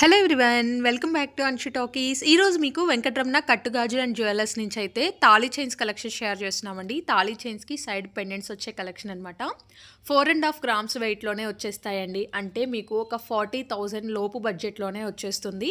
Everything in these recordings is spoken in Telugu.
Hello everyone, welcome back to Anshu talkies. ఈరోజు మీకు వెంకటరమణ కట్టుగాజులు అండ్ జ్యువెలర్స్ నుంచి అయితే తాళీ చైన్స్ కలెక్షన్ షేర్ చేస్తున్నామండి. తాళీ చైన్స్కి సైడ్ పెండెంట్స్ వచ్చే కలెక్షన్ అనమాట. 4.5 grams వెయిట్లోనే వచ్చేస్తాయండి. అంటే మీకు ఒక 40,000 లోపు బడ్జెట్లోనే వచ్చేస్తుంది.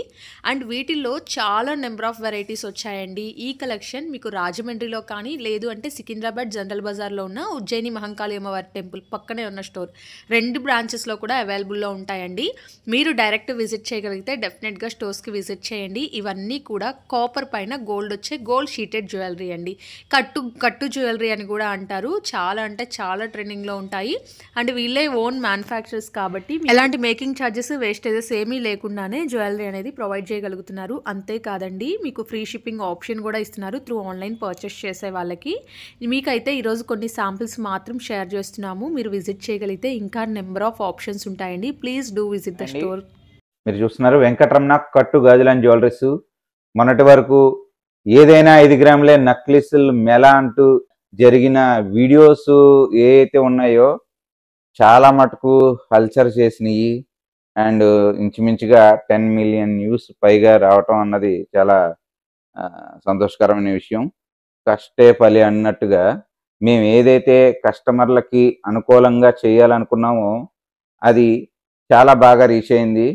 అండ్ వీటిల్లో చాలా నెంబర్ ఆఫ్ వెరైటీస్ వచ్చాయండి. ఈ కలెక్షన్ మీకు రాజమండ్రిలో కానీ లేదు అంటే సికింద్రాబాద్ జనరల్ బజార్లో ఉన్న ఉజ్జయిని మహంకాళి అమ్మవారి టెంపుల్ పక్కనే ఉన్న స్టోర్ 2 బ్రాంచెస్లో కూడా అవైలబుల్లో ఉంటాయండి. మీరు డైరెక్ట్ విజిట్ చేయగలిగితే డెఫినెట్గా స్టోర్స్కి విజిట్ చేయండి. ఇవన్నీ కూడా కాపర్ పైన గోల్డ్ వచ్చే గోల్డ్ షీటెడ్ జ్యువెలరీ అండి. కట్టు జ్యువెలరీ అని కూడా అంటారు. చాలా అంటే చాలా ట్రెండింగ్లో ఉంటాయి. అండ్ వీళ్ళే ఓన్ మ్యానుఫ్యాక్చరర్స్ కాబట్టి ఎలాంటి మేకింగ్ ఛార్జెస్ వేస్టేజెస్ ఏమీ లేకుండానే జ్యువెలరీ అనేది ప్రొవైడ్ చేయగలుగుతున్నారు. అంతేకాదండి, మీకు ఫ్రీ షిప్పింగ్ ఆప్షన్ కూడా ఇస్తున్నారు త్రూ ఆన్లైన్ పర్చేస్ చేసే వాళ్ళకి. మీకైతే ఈరోజు కొన్ని శాంపిల్స్ మాత్రం షేర్ చేస్తున్నాము. మీరు విజిట్ చేయగలిగితే ఇంకా నెంబర్ ఆఫ్ ఆప్షన్స్ ఉంటాయండి. Please do visit the store. మీరు చూస్తున్నారు వెంకటరమణ కట్టు గాజులు అండ్ జ్యువెలరీస్. మొన్నటి వరకు ఏదైనా 5 గ్రాములే నక్లిస్లు మెల అంటూ జరిగిన వీడియోస్ ఏవైతే ఉన్నాయో చాలా మటుకు కల్చర్ చేసినాయి. అండ్ ఇంచుమించుగా 10 million వ్యూస్ పైగా రావటం అన్నది చాలా సంతోషకరమైన విషయం. కష్టే ఫలి అన్నట్టుగా మేము ఏదైతే కస్టమర్లకి అనుకూలంగా చేయాలనుకున్నామో అది చాలా బాగా రీచ్ అయింది.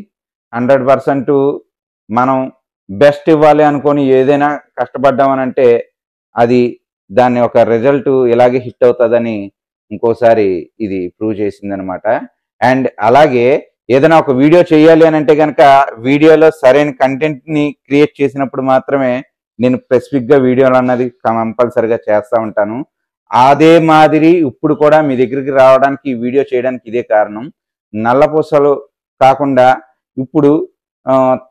100% మనం బెస్ట్ ఇవ్వాలి అనుకొని ఏదైనా కష్టపడ్డామనంటే అది దాని ఒక రిజల్ట్ ఇలాగే హిట్ అవుతుందని ఇంకోసారి ఇది ప్రూవ్ చేసిందనమాట. అండ్ అలాగే ఏదైనా ఒక వీడియో చేయాలి అని అంటే కనుక వీడియోలో సరైన కంటెంట్ని క్రియేట్ చేసినప్పుడు మాత్రమే నేను స్పెసిఫిక్గా వీడియోలు అన్నది కంపల్సరిగా చేస్తూ ఉంటాను. అదే మాదిరి ఇప్పుడు కూడా మీ దగ్గరికి రావడానికి ఈ వీడియో చేయడానికి ఇదే కారణం. నల్లపూసలు కాకుండా ఇప్పుడు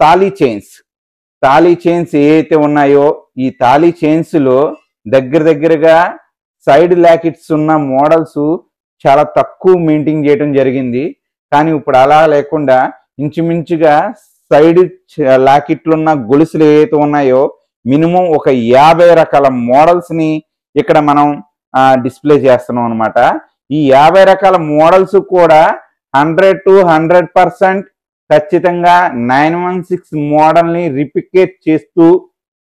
తాళీ చైన్స్ ఏవైతే ఉన్నాయో ఈ తాళీ చైన్స్లో దగ్గరగా సైడ్ లాకెట్స్ ఉన్న మోడల్స్ చాలా తక్కువ మెయింటైన్ చేయడం జరిగింది. కానీ ఇప్పుడు అలా లేకుండా ఇంచుమించుగా సైడ్ లాకెట్లున్న గొలుసులు ఏవైతే ఉన్నాయో మినిమం ఒక 50 రకాల మోడల్స్ని ఇక్కడ మనం డిస్ప్లే చేస్తున్నాం అనమాట. ఈ 50 రకాల మోడల్స్ కూడా 100 to 100% ఖచ్చితంగా 916 మోడల్ని రిప్లికేట్ చేస్తూ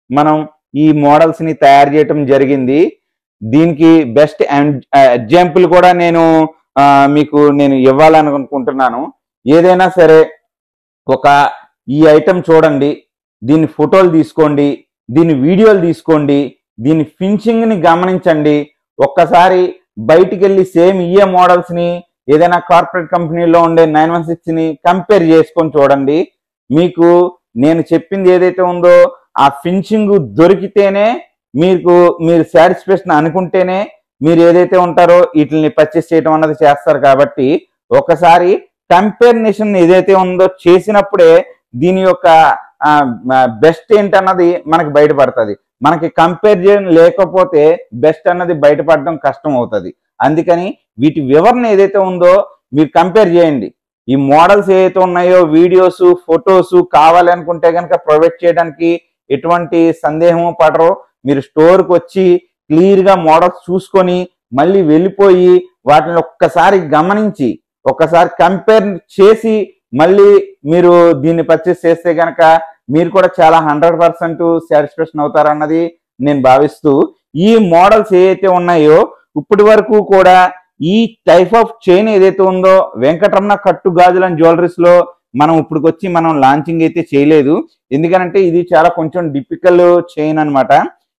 మనం ఈ మోడల్స్ని తయారు చేయటం జరిగింది. దీనికి బెస్ట్ ఎగ్జాంపుల్ కూడా నేను మీకు ఇవ్వాలనుకుంటున్నాను. ఏదైనా సరే ఈ ఐటెం చూడండి, దీని ఫోటోలు తీసుకోండి, దీని వీడియోలు తీసుకోండి, దీని ఫినిషింగ్ని గమనించండి. ఒక్కసారి బయటికి వెళ్ళి సేమ్ ఇయే మోడల్స్ని ఏదైనా కార్పొరేట్ కంపెనీలో ఉండే 916ని కంపేర్ చేసుకొని చూడండి. మీకు నేను చెప్పింది ఏదైతే ఉందో ఆ ఫినిషింగ్ దొరికితేనే మీరు సాటిస్ఫాక్షన్ అనుకుంటేనే మీరు ఏదైతే ఉంటారో వీటిని పర్చేస్ చేయడం అన్నది చేస్తారు. కాబట్టి ఒకసారి కంపారిజన్ ఏదైతే ఉందో చేసినప్పుడే దీని యొక్క బెస్ట్ ఏంటన్నది మనకి బయటపడుతుంది. మనకి కంపారిజన్ లేకపోతే బెస్ట్ అన్నది బయటపడడం కష్టం అవుతుంది. అందుకని వీటి వివరణ ఏదైతే ఉందో మీరు కంపేర్ చేయండి. ఈ మోడల్స్ ఏదైతే ఉన్నాయో వీడియోస్ ఫొటోస్ కావాలి అనుకుంటే కనుక ప్రొవైడ్ చేయడానికి ఎటువంటి సందేహము పడరు. మీరు స్టోర్కి వచ్చి క్లియర్గా మోడల్స్ చూసుకొని మళ్ళీ వెళ్ళిపోయి వాటిని ఒక్కసారి గమనించి ఒక్కసారి కంపేర్ చేసి మళ్ళీ మీరు దీన్ని పర్చేస్ చేస్తే కనుక మీరు కూడా చాలా 100% సాటిస్ఫాక్షన్ అవుతారన్నది నేను భావిస్తూ ఈ మోడల్స్ ఏవైతే ఉన్నాయో ఇప్పటి వరకు కూడా ఈ టైప్ ఆఫ్ చైన్ ఏదైతే ఉందో వెంకటరమణ కట్టు గాజులు అండ్ జ్యువెలరీస్లో మనం ఇప్పటికొచ్చి మనం లాంచింగ్ అయితే చేయలేదు. ఎందుకంటే ఇది చాలా కొంచెం డిపికల్ చైన్ అనమాట.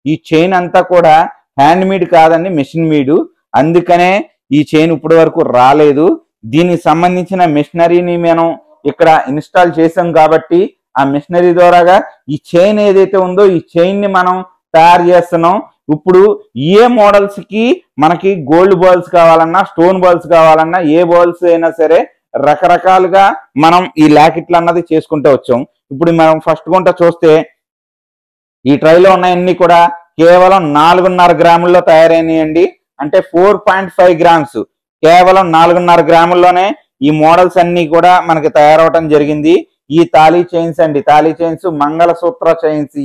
ఈ చైన్ అంతా కూడా హ్యాండ్ మేడ్ కాదండి, మెషిన్ మేడ్. అందుకనే ఈ చైన్ ఇప్పటి వరకు రాలేదు. దీనికి సంబంధించిన మెషినరీని మనం ఇక్కడ ఇన్స్టాల్ చేసాం కాబట్టి ఆ మెషినరీ ద్వారాగా ఈ చైన్ ఏదైతే ఉందో ఈ చైన్ని మనం తయారు చేస్తున్నాం. ఇప్పుడు ఏ మోడల్స్ కి మనకి గోల్డ్ బాల్స్ కావాలన్నా స్టోన్ బాల్స్ కావాలన్నా ఏ బాల్స్ అయినా సరే రకరకాలుగా మనం ఈ లాకెట్లు అన్నది చేసుకుంటూ వచ్చాం. ఇప్పుడు మనం ఫస్ట్ గుంట చూస్తే ఈ ట్రైలో ఉన్నాయన్నీ కూడా కేవలం 4.5 గ్రాముల్లో తయారైనాయండి. అంటే 4.5 grams కేవలం 4.5 గ్రాముల్లోనే ఈ మోడల్స్ అన్ని కూడా మనకి తయారవటం జరిగింది. ఈ తాళీ చైన్స్ అండి, తాళీ చైన్స్ మంగళసూత్ర చైన్స్.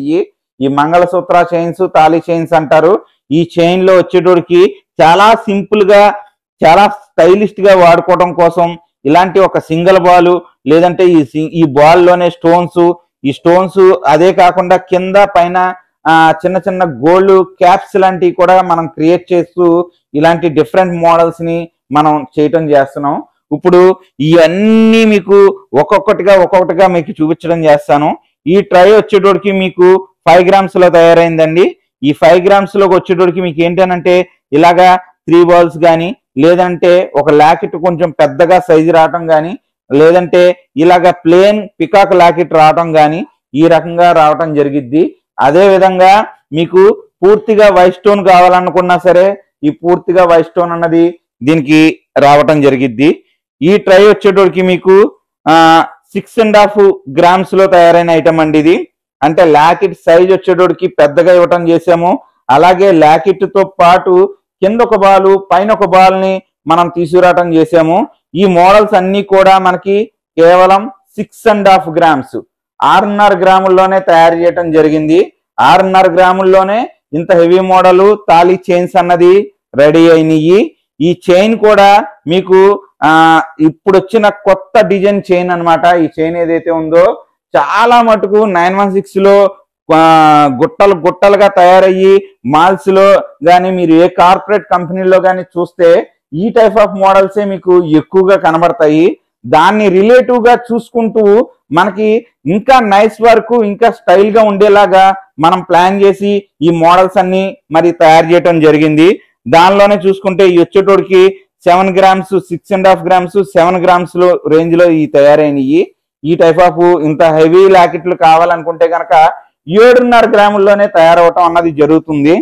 ఈ మంగళసూత్ర చైన్స్ తాళీ చైన్స్ అంటారు. ఈ చైన్ లో వచ్చేటోడికి చాలా సింపుల్ గా చాలా స్టైలిష్ గా వాడుకోవడం కోసం ఇలాంటి ఒక సింగిల్ బాల్ లేదంటే ఈ బాల్ లోనే స్టోన్స్, ఈ స్టోన్స్ అదే కాకుండా కింద పైన చిన్న చిన్న గోల్డ్ క్యాప్స్ లాంటివి కూడా మనం క్రియేట్ చేస్తూ ఇలాంటి డిఫరెంట్ మోడల్స్ ని మనం చేయటం చేస్తున్నాం. ఇప్పుడు ఇవన్నీ మీకు ఒక్కొక్కటిగా మీకు చూపించడం చేస్తాను. ఈ ట్రై వచ్చేటోడికి మీకు 5 grams లో తయారైందండి. ఈ 5 grams లోకి వచ్చేటోడికి మీకు ఏంటనంటే ఇలాగా 3 balls కానీ, లేదంటే ఒక లాకెట్ కొంచెం పెద్దగా సైజు రావటం కానీ, లేదంటే ఇలాగా ప్లేన్ పికాక్ లాకెట్ రావటం కానీ ఈ రకంగా రావటం జరిగిద్ది. అదే విధంగా మీకు పూర్తిగా వైట్ స్టోన్ కావాలనుకున్నా సరే ఈ పూర్తిగా వైట్ స్టోన్ అన్నది దీనికి రావటం జరిగిద్ది. ఈ ట్రై వచ్చేటోడికి మీకు 6.5 grams లో తయారైన ఐటమ్ అండి ఇది. అంటే లాకెట్ సైజ్ వచ్చేటోడికి పెద్దగా ఇవ్వటం చేసాము. అలాగే లాకెట్ తో పాటు కింద ఒక బాల్ పైన ఒక బాల్ ని మనం తీసుకురావటం చేసాము. ఈ మోడల్స్ అన్ని కూడా మనకి కేవలం 6.5 grams 6.5 గ్రాముల్లోనే తయారు చేయటం జరిగింది. 6.5 గ్రాముల్లోనే ఇంత హెవీ మోడల్ తాళీ చైన్స్ అన్నది రెడీ అయినాయి. ఈ చైన్ కూడా మీకు ఇప్పుడు వచ్చిన కొత్త డిజైన్ చైన్ అన్నమాట. ఈ చైన్ ఏదైతే ఉందో చాలా మటుకు 916 లో గుట్టలుగా తయారయ్యి మాల్స్ లో గానీ మీరు ఏ కార్పొరేట్ కంపెనీలో గానీ చూస్తే ఈ టైప్ ఆఫ్ మోడల్సే మీకు ఎక్కువగా కనబడతాయి. దాన్ని రిలేటివ్ గా చూసుకుంటూ మనకి ఇంకా నైస్ వర్క్ ఇంకా స్టైల్ గా ఉండేలాగా మనం ప్లాన్ చేసి ఈ మోడల్స్ అన్ని మరి తయారు చేయటం జరిగింది. దానిలోనే చూసుకుంటే ఈ వచ్చేటోడికి 7 grams 6.5 grams 7 grams లో రేంజ్ లో ఈ తయారైనవి. ఈ టైప్ ఆఫ్ ఇంత హెవీ లాకెట్లు కావాలనుకుంటే కనుక 7.5 గ్రాముల్లోనే తయారవటం అన్నది జరుగుతుంది.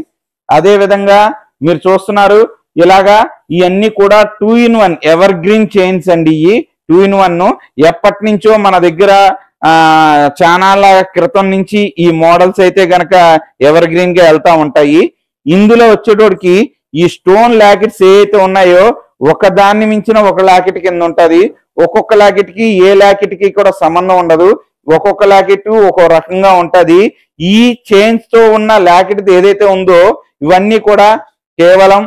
అదే విధంగా మీరు చూస్తున్నారు ఇలాగా ఇవన్నీ కూడా 2-in-1 ఎవర్ గ్రీన్ చైన్స్ అండి. ఈ 2-in-1 ఎప్పటి నుంచో మన దగ్గర చాలా క్రితం నుంచి ఈ మోడల్స్ అయితే గనక ఎవర్ గ్రీన్ గా వెళ్తా ఉంటాయి. ఇందులో వచ్చేటోడికి ఈ స్టోన్ లాకెట్స్ ఏవైతే ఉన్నాయో ఒక దాన్ని మించిన ఒక లాకెట్ కింద ఉంటది. ఒక్కొక్క లాకెట్ కి ఏ లాకెట్ కి కూడా సంబంధం ఉండదు. ఒక్కొక్క లాకెట్ ఒక్కో రకంగా ఉంటది. ఈ చైన్స్ తో ఉన్న లాకెట్ ఏదైతే ఉందో ఇవన్నీ కూడా కేవలం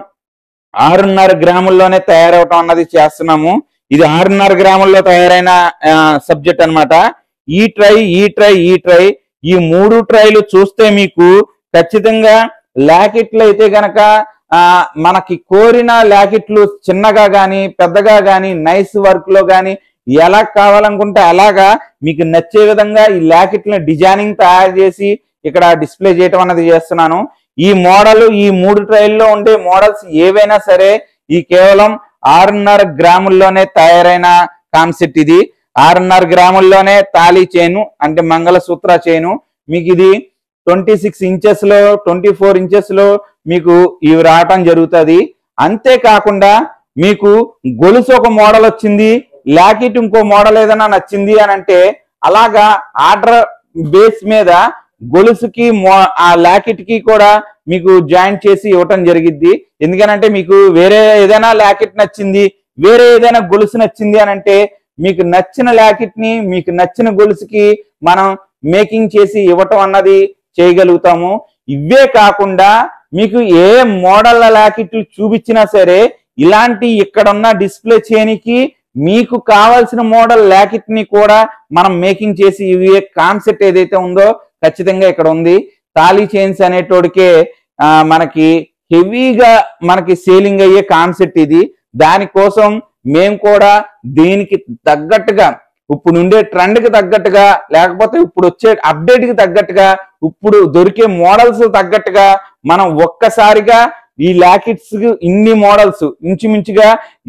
6.5 గ్రాముల్లోనే తయారవటం అన్నది చేస్తున్నాము. ఇది 6.5 గ్రాముల్లో తయారైన సబ్జెక్ట్ అన్నమాట. ఈ ట్రై ఈ 3 ట్రైలు చూస్తే మీకు ఖచ్చితంగా లాకెట్లు అయితే గనక మనకి కోరిన లాకెట్లు చిన్నగా గాని పెద్దగా గాని నైస్ వర్క్ లో గాని ఎలా కావాలనుకుంటే అలాగా మీకు నచ్చే విధంగా ఈ లాకెట్ల డిజైనింగ్ తయారు చేసి ఇక్కడ డిస్ప్లే చేయటం అన్నది చేస్తున్నాను. ఈ మోడల్ ఈ 3 ట్రైల్లో ఉండే మోడల్స్ ఏవైనా సరే ఈ కేవలం 6.5 గ్రాముల్లోనే తయారైన కాన్సెప్ట్ ఇది. 6.5 గ్రాముల్లోనే తాళీ చైను అంటే మంగళసూత్ర చైను మీకు ఇది 26 inches లో 24 inches లో మీకు ఇవి రావటం జరుగుతుంది. అంతేకాకుండా మీకు గొలుసు ఒక మోడల్ వచ్చింది, లాకెట్ ఇంకో మోడల్ ఏదైనా నచ్చింది అని అంటే అలాగా ఆర్డర్ బేస్ మీద గొలుసుకి ఆ లాకెట్ కి కూడా మీకు జాయింట్ చేసి ఇవ్వటం జరిగిద్ది. ఎందుకనంటే మీకు వేరే ఏదైనా లాకెట్ నచ్చింది, వేరే ఏదైనా గొలుసు నచ్చింది అని అంటే మీకు నచ్చిన లాకెట్ ని మీకు నచ్చిన గొలుసుకి మనం మేకింగ్ చేసి ఇవ్వటం అన్నది చేయగలుగుతాము. ఇవే కాకుండా మీకు ఏ మోడల్ లాకెట్లు చూపించినా సరే ఇలాంటి ఇక్కడున్న డిస్ప్లే చేయనికి మీకు కావాల్సిన మోడల్ లాకెట్ ని కూడా మనం మేకింగ్ చేసి ఇవే కాన్సెప్ట్ ఏదైతే ఉందో ఖచ్చితంగా ఇక్కడ ఉంది. తాళీ చైన్స్ అనేటోడికే మనకి హెవీగా మనకి సేలింగ్ అయ్యే కాన్సెప్ట్ ఇది. దానికోసం మేము కూడా దీనికి తగ్గట్టుగా ఇప్పుడు ఉండే ట్రెండ్ కి తగ్గట్టుగా లేకపోతే ఇప్పుడు వచ్చే అప్డేట్ కి తగ్గట్టుగా ఇప్పుడు దొరికే మోడల్స్ తగ్గట్టుగా మనం ఒక్కసారిగా ఈ లాకెట్స్ ఇన్ని మోడల్స్ ఇంచుమించుగా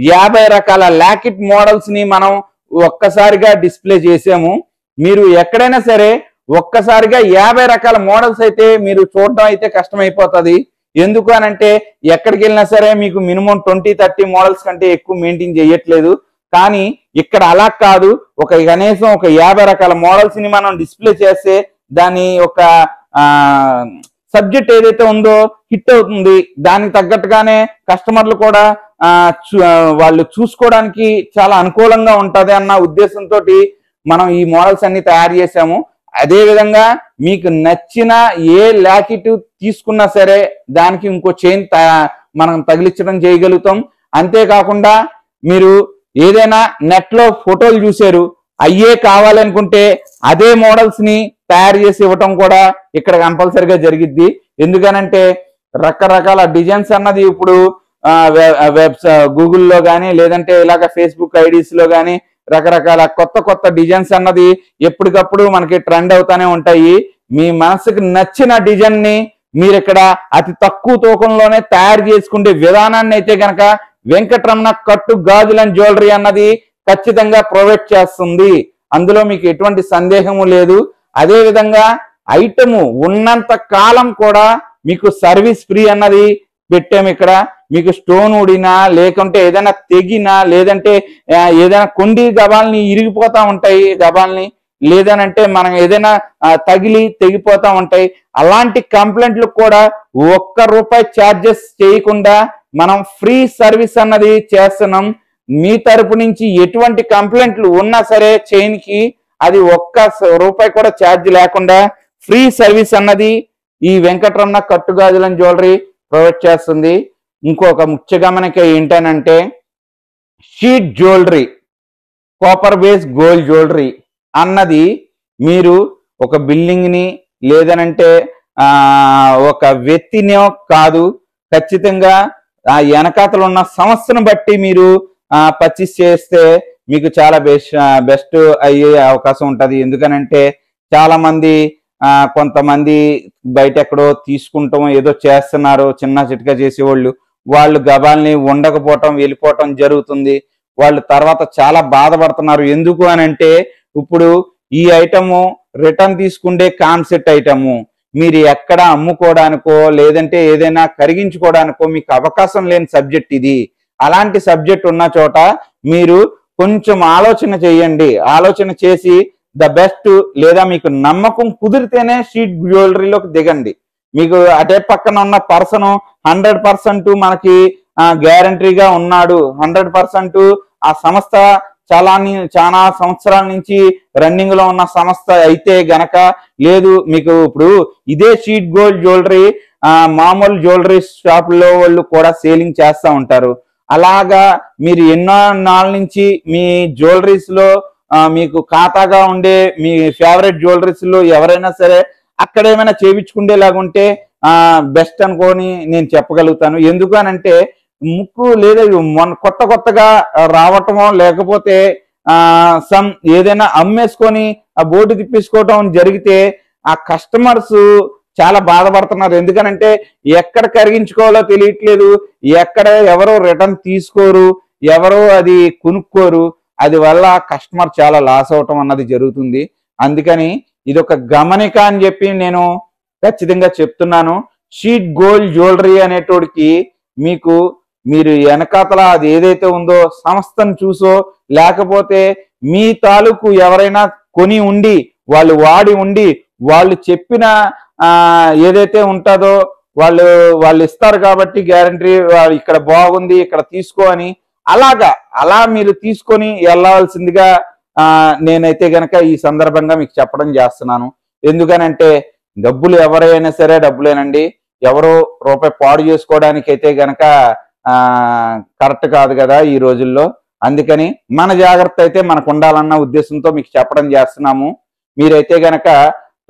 50 రకాల లాకెట్ మోడల్స్ ని మనం ఒక్కసారిగా డిస్ప్లే చేసాము. మీరు ఎక్కడైనా సరే ఒక్కసారిగా 50 రకాల మోడల్స్ అయితే మీరు చూడడం అయితే కష్టమైపోతుంది. ఎందుకు అనంటే ఎక్కడికి వెళ్ళినా సరే మీకు మినిమం 20-30 మోడల్స్ కంటే ఎక్కువ మెయింటైన్ చేయట్లేదు. కానీ ఇక్కడ అలా కాదు, కనీసం ఒక 50 రకాల మోడల్స్ ని మనం డిస్ప్లే చేస్తే దాని ఒక సబ్జెక్ట్ ఏదైతే ఉందో హిట్ అవుతుంది. దానికి తగ్గట్టుగానే కస్టమర్లు కూడా వాళ్ళు చూసుకోవడానికి చాలా అనుకూలంగా ఉంటది అన్న ఉద్దేశంతో మనం ఈ మోడల్స్ అన్ని తయారు చేసాము. అదే విధంగా మీకు నచ్చిన ఏ లాకెట్ తీసుకున్నా సరే దానికి ఇంకో చైన్ మనం తగిలించడం చేయగలుగుతాం. అంతేకాకుండా మీరు ఏదైనా నెట్ లో ఫోటోలు చూశారు, అయ్యే కావాలనుకుంటే అదే మోడల్స్ ని తయారు చేసి ఇవ్వటం కూడా ఇక్కడ కంపల్సరిగా జరిగిద్ది. ఎందుకనంటే రకరకాల డిజైన్స్ అన్నది ఇప్పుడు గూగుల్లో కానీ లేదంటే ఇలాగ ఫేస్బుక్ ఐడీస్ లో కానీ రకరకాల కొత్త కొత్త డిజైన్స్ అన్నది ఎప్పటికప్పుడు మనకి ట్రెండ్ అవుతానే ఉంటాయి. మీ మనసుకు నచ్చిన డిజైన్ ని మీరు ఇక్కడ అతి తక్కువ తూకంలోనే తయారు చేసుకునే విధానాన్ని అయితే గనక వెంకటరమణ కట్టు గాజులు అండ్ జ్యువెలరీ అన్నది ఖచ్చితంగా ప్రొవైడ్ చేస్తుంది. అందులో మీకు ఎటువంటి సందేహము లేదు. అదే విధంగా ఐటము ఉన్నంత కాలం కూడా మీకు సర్వీస్ ఫ్రీ అన్నది పెట్టాము ఇక్కడ. మీకు స్టోన్ ఊడినా లేకుంటే ఏదైనా తెగినా లేదంటే ఏదైనా కొండి గబాల్ని ఇరిగిపోతా ఉంటాయి, గబాల్ని లేదనంటే మనం ఏదైనా తగిలి తెగిపోతా ఉంటాయి. అలాంటి కంప్లైంట్లు కూడా ₹1 ఛార్జెస్ చేయకుండా మనం ఫ్రీ సర్వీస్ అన్నది చేస్తున్నాం. మీ తరపు నుంచి ఎటువంటి కంప్లైంట్లు ఉన్నా సరే చైన్ కి అది ₹1 కూడా ఛార్జ్ లేకుండా ఫ్రీ సర్వీస్ అన్నది ఈ వెంకటరమణ కట్టు గాజులు అండ్ జ్యువెలరీ ప్రొవైడ్ చేస్తుంది. ఇంకొక ముఖ్య గమనిక ఏంటనంటే sheet jewellery, copper base gold jewellery అన్నది మీరు ఒక బిల్డింగ్ ని లేదనంటే ఒక వ్యక్తినో కాదు, ఖచ్చితంగా ఆ వెనకాతలు ఉన్న సంస్థను బట్టి మీరు పర్చేస్ చేస్తే మీకు చాలా బెస్ట్ అయ్యే అవకాశం ఉంటది. ఎందుకనంటే చాలా మంది కొంతమంది బయట ఎక్కడో తీసుకుంటాం ఏదో చేస్తున్నారు, చిన్న చిట్కా చేసేవాళ్ళు, వాళ్ళు గబాల్ని ఉండకపోవటం వెళ్ళిపోవటం జరుగుతుంది. వాళ్ళు తర్వాత చాలా బాధపడుతున్నారు. ఎందుకు అనంటే ఇప్పుడు ఈ ఐటము రిటర్న్ తీసుకుంటే కాన్సెప్ట్ ఐటము మీరు ఎక్కడ అమ్ముకోవడానికో లేదంటే ఏదైనా కరిగించుకోవడానికో మీకు అవకాశం లేని సబ్జెక్ట్ ఇది. అలాంటి సబ్జెక్ట్ ఉన్న చోట మీరు కొంచెం ఆలోచన చేయండి. ఆలోచన చేసి ద బెస్ట్ లేదా మీకు నమ్మకం కుదిరితేనే షీట్ జ్యువెలరీలోకి దిగండి. మీకు అటే పక్కన ఉన్న పర్సన్ 100% మనకి గ్యారంటీగా ఉన్నాడు, 100% ఆ సంస్థ చాలా సంవత్సరాల నుంచి రన్నింగ్ లో ఉన్న సంస్థ అయితే గనక లేదు. మీకు ఇప్పుడు ఇదే షీట్ గోల్డ్ జ్యువెలరీ మామూలు జ్యువెలరీ షాప్ లో వాళ్ళు కూడా సేలింగ్ చేస్తూ ఉంటారు. అలాగా మీరు ఎన్నో నాళ్ళ నుంచి మీ జ్యువెలరీస్ లో మీకు ఖాతాగా ఉండే మీ ఫేవరెట్ జ్యువెలరీస్ లో ఎవరైనా సరే అక్కడ ఏమైనా చేయించుకునేలాగుంటే బెస్ట్ అనుకోని నేను చెప్పగలుగుతాను. ఎందుకు అనంటే ముక్కు లేదా కొత్తగా రావటమో లేకపోతే ఏదైనా అమ్మేసుకొని ఆ బోర్డు తిప్పేసుకోవటం జరిగితే ఆ కస్టమర్స్ చాలా బాధపడుతున్నారు. ఎందుకనంటే ఎక్కడ కరిగించుకోవాలో తెలియట్లేదు, ఎక్కడ ఎవరో రిటర్న్ తీసుకోరు, ఎవరో అది కొనుక్కోరు. అది వల్ల కస్టమర్ చాలా లాస్ అవటం అన్నది జరుగుతుంది. అందుకని ఇది ఒక గమనిక అని చెప్పి నేను ఖచ్చితంగా చెప్తున్నాను. షీట్ గోల్డ్ జ్యువెలరీ అనేటోడికి మీరు వెనకాతల అది ఏదైతే ఉందో సంస్థను చూసో లేకపోతే మీ తాలూకు ఎవరైనా కొని ఉండి వాళ్ళు వాడి ఉండి వాళ్ళు చెప్పిన ఏదైతే ఉంటుందో వాళ్ళు ఇస్తారు కాబట్టి గ్యారంటీ ఇక్కడ బాగుంది ఇక్కడ తీసుకో అని అలా మీరు తీసుకొని వెళ్ళవలసిందిగా నేనైతే గనక ఈ సందర్భంగా మీకు చెప్పడం చేస్తున్నాను. ఎందుకనంటే డబ్బులు ఎవరైనా సరే డబ్బులేనండి, ఎవరో రూపాయి పాడు చేసుకోవడానికి అయితే గనక కరెక్ట్ కాదు కదా ఈ రోజుల్లో. అందుకని మన జాగ్రత్త అయితే మనకు ఉండాలన్న ఉద్దేశంతో మీకు చెప్పడం చేస్తున్నాము. మీరైతే గనక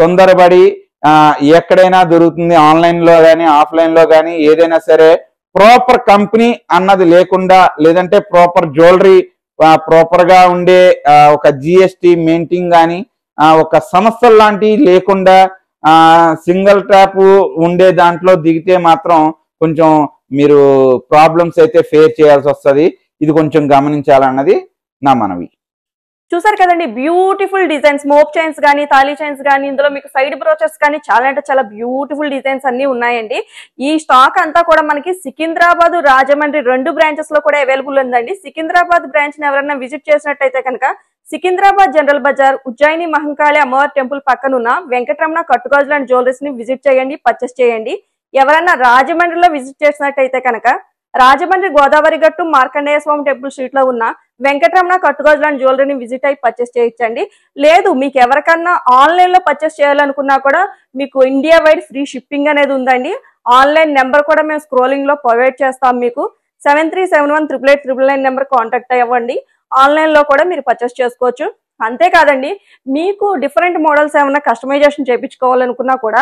తొందరపడి ఎక్కడైనా దొరుకుతుంది ఆన్లైన్ లో కానీ ఆఫ్లైన్ లో కానీ ఏదైనా సరే ప్రాపర్ కంపెనీ అన్నది లేకుండా లేదంటే ప్రాపర్ జ్యువెలరీ ప్రాపర్ గా ఉండే ఒక జిఎస్టి మెయింటైన్ కానీ ఒక సంస్థ లాంటివి లేకుండా సింగిల్ ట్రాప్ ఉండే దాంట్లో దిగితే మాత్రం కొంచెం మీరు ప్రాబ్లమ్స్ అయితే ఫేస్ చేయాల్సి వస్తుంది. ఇది కొంచెం గమనించాలన్నది నా మనవి. చూసారు కదండి, బ్యూటిఫుల్ డిజైన్స్, మోప్ చైన్స్ కానీ తాళీ చైన్స్ కానీ ఇందులో మీకు సైడ్ బ్రోచెస్ కానీ చాలా అంటే చాలా బ్యూటిఫుల్ డిజైన్స్ అన్ని ఉన్నాయండి. ఈ స్టాక్ అంతా కూడా మనకి సికింద్రాబాద్ రాజమండ్రి 2 బ్రాంచెస్ లో కూడా అవైలబుల్ ఉందండి. సికింద్రాబాద్ బ్రాంచ్ ని ఎవరైనా విజిట్ చేసినట్టయితే కనుక సికింద్రాబాద్ జనరల్ బజార్ ఉజ్జయిని మహంకాళి అమ్మవారి టెంపుల్ పక్కన ఉన్న వెంకటరమణ కట్టుగాజులు అండ్ జ్యువెలరీస్ ని విజిట్ చేయండి, పర్చేస్ చేయండి. ఎవరైనా రాజమండ్రిలో విజిట్ చేసినట్టయితే కనుక రాజమండ్రి గోదావరి గట్టు మార్కండేయ స్వామి టెంపుల్ స్ట్రీట్ లో ఉన్న వెంకటరమణ కట్టుగాజులు అండ్ జ్యువెలరీని విజిట్ అయ్యి పర్చేస్ చేయొచ్చండి. లేదు మీకు ఎవరికన్నా ఆన్లైన్ లో పర్చేస్ చేయాలనుకున్నా కూడా మీకు ఇండియా వైడ్ ఫ్రీ షిప్పింగ్ అనేది ఉందండి. ఆన్లైన్ నెంబర్ కూడా మేము స్క్రోలింగ్ లో ప్రొవైడ్ చేస్తాం. మీకు 73718899 నెంబర్ కాంటాక్ట్ అవ్వండి. ఆన్లైన్ లో కూడా మీరు పర్చేస్ చేసుకోవచ్చు. అంతేకాదండి, మీకు డిఫరెంట్ మోడల్స్ ఏమైనా కస్టమైజేషన్ చేయించుకోవాలనుకున్నా కూడా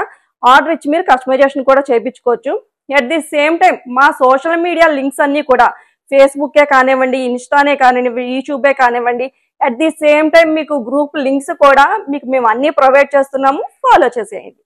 ఆర్డర్ ఇచ్చి మీరు కస్టమైజేషన్ కూడా చేయించుకోవచ్చు. అట్ ది సేమ్ టైం మా సోషల్ మీడియా లింక్స్ అన్ని కూడా ఫేస్బుకే కానివ్వండి, ఇన్స్టానే కానివ్వండి, యూట్యూబే కానివ్వండి, అట్ ది సేమ్ టైం మీకు గ్రూప్ లింక్స్ కూడా మీకు మేము అన్ని ప్రొవైడ్ చేస్తున్నాము. ఫాలో చేసేయండి.